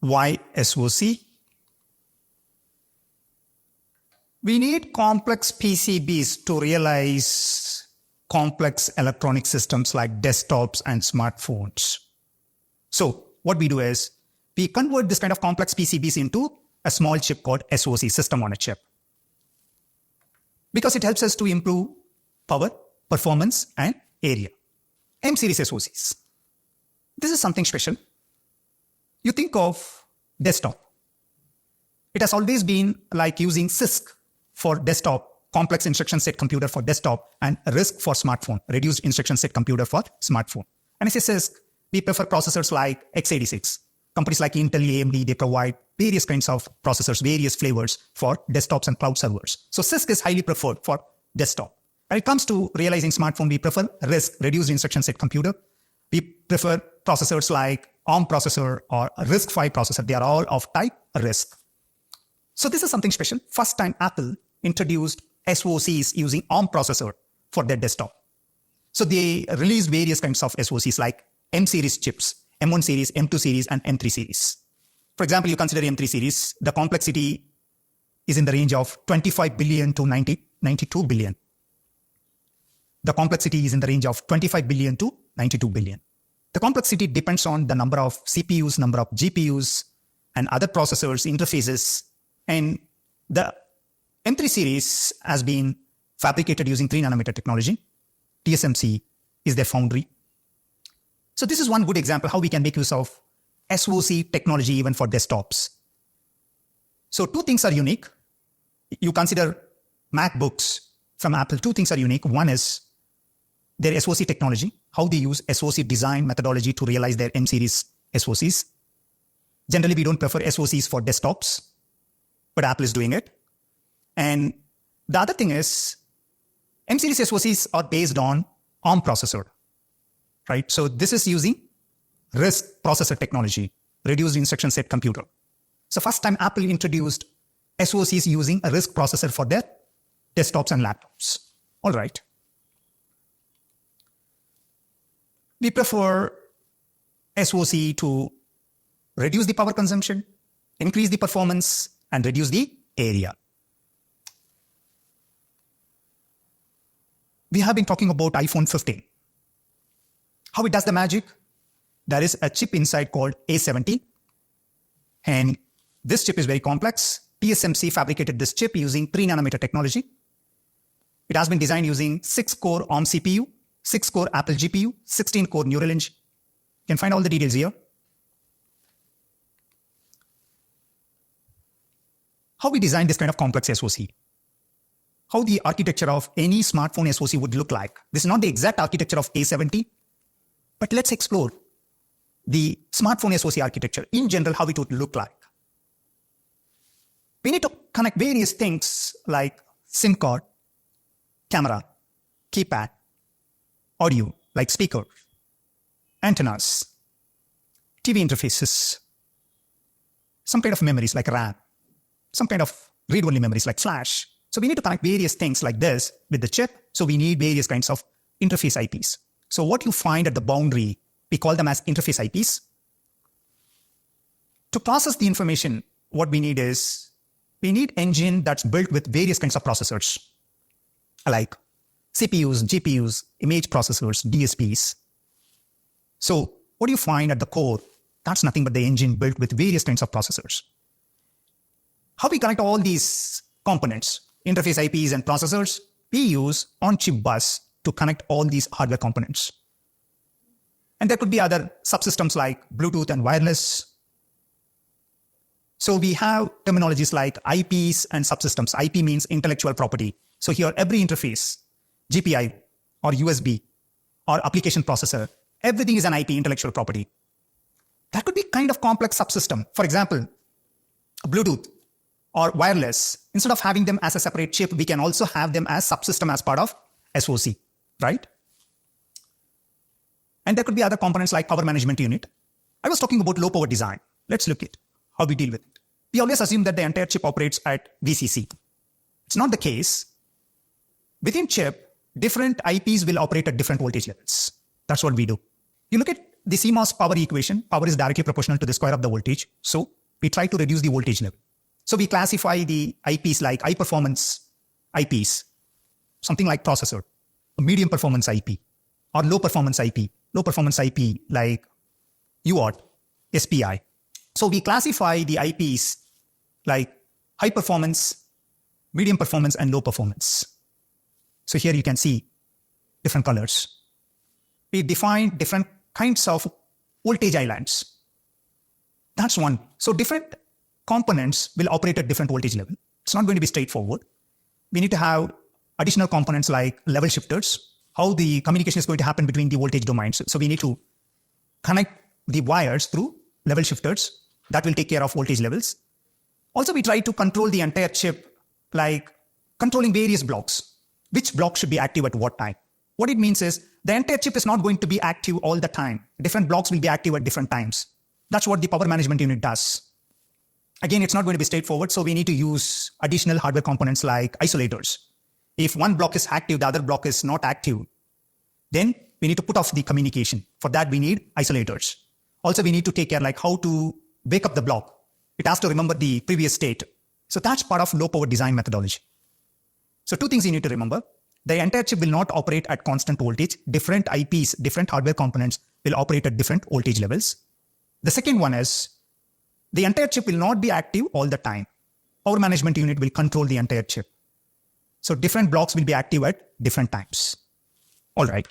Why SoC? We need complex PCBs to realize complex electronic systems like desktops and smartphones. So what we do is we convert this kind of complex PCBs into a small chip called SoC, system on a chip, because it helps us to improve power, performance, and area. M-series SoCs. This is something special. You think of desktop. It has always been like using CISC for desktop, complex instruction set computer for desktop, and RISC for smartphone, reduced instruction set computer for smartphone. And as I say CISC, we prefer processors like x86. Companies like Intel, AMD, they provide various kinds of processors, various flavors for desktops and cloud servers. So CISC is highly preferred for desktop. When it comes to realizing smartphone, we prefer RISC, reduced instruction set computer. We prefer processors like ARM processor or RISC-V processor. They are all of type RISC. So this is something special. First time Apple introduced SoCs using ARM processor for their desktop. So they released various kinds of SoCs like M-series chips, M1 series, M2 series, and M3 series. For example, you consider M3 series, the complexity is in the range of 25 billion to 92 billion. The complexity is in the range of 25 billion to 92 billion. The complexity depends on the number of CPUs, number of GPUs, and other processors, interfaces. And the M3 series has been fabricated using 3 nanometer technology. TSMC is their foundry. So this is one good example how we can make use of SoC technology even for desktops. So 2 things are unique. You consider MacBooks from Apple, 2 things are unique. One is their SoC technology, how they use SoC design methodology to realize their M-series SoCs. Generally, we don't prefer SoCs for desktops, but Apple is doing it. And the other thing is M-series SoCs are based on ARM processor, right? So this is using RISC processor technology, reduced instruction set computer. So first time Apple introduced SoCs using a RISC processor for their desktops and laptops. All right. We prefer SoC to reduce the power consumption, increase the performance, and reduce the area. We have been talking about iPhone 15. How it does the magic? There is a chip inside called A70. And this chip is very complex. TSMC fabricated this chip using 3 nanometer technology. It has been designed using 6-core ARM CPU, 6-core Apple GPU, 16-core Neural Engine. You can find all the details here. How we design this kind of complex SoC? How the architecture of any smartphone SoC would look like. This is not the exact architecture of A70, but let's explore the smartphone SoC architecture in general, how it would look like. We need to connect various things like SIM card, camera, keypad, audio like speaker, antennas, TV interfaces, some kind of memories like RAM, some kind of read-only memories like flash. So we need to connect various things like this with the chip. So we need various kinds of interface IPs. So what you find at the boundary, we call them as interface IPs. To process the information, what we need is, we need engine that's built with various kinds of processors, like CPUs, GPUs, image processors, DSPs. So what do you find at the core? That's nothing but the engine built with various kinds of processors. How we connect all these components, interface IPs and processors, we use on-chip bus to connect all these hardware components. And there could be other subsystems like Bluetooth and wireless. So we have terminologies like IPs and subsystems. IP means intellectual property. So here every interface, GPI or USB or application processor, everything is an IP, intellectual property. That could be kind of complex subsystem. For example, Bluetooth or wireless, instead of having them as a separate chip, we can also have them as subsystem as part of SoC, right? And there could be other components like power management unit. I was talking about low power design. Let's look at how we deal with it. We always assume that the entire chip operates at VCC. It's not the case. Within chip, different IPs will operate at different voltage levels. That's what we do. You look at the CMOS power equation, power is directly proportional to the square of the voltage. So we try to reduce the voltage level. So we classify the IPs like high performance IPs, something like processor, a medium performance IP, or low performance IP. Low performance IP like UART, SPI. So we classify the IPs like high performance, medium performance, and low performance. So here you can see different colors. We define different kinds of voltage islands. That's one. So different components will operate at different voltage level. It's not going to be straightforward. We need to have additional components like level shifters, how the communication is going to happen between the voltage domains. So we need to connect the wires through level shifters. That will take care of voltage levels. Also, we try to control the entire chip, like controlling various blocks. Which block should be active at what time? What it means is the entire chip is not going to be active all the time. Different blocks will be active at different times. That's what the power management unit does. Again, it's not going to be straightforward, so we need to use additional hardware components like isolators. If one block is active, the other block is not active, then we need to put off the communication. For that, we need isolators. Also, we need to take care like how to wake up the block. It has to remember the previous state. So that's part of low power design methodology. So two things you need to remember. The entire chip will not operate at constant voltage. Different IPs, different hardware components will operate at different voltage levels. The second one is the entire chip will not be active all the time. Power management unit will control the entire chip. So different blocks will be active at different times. All right.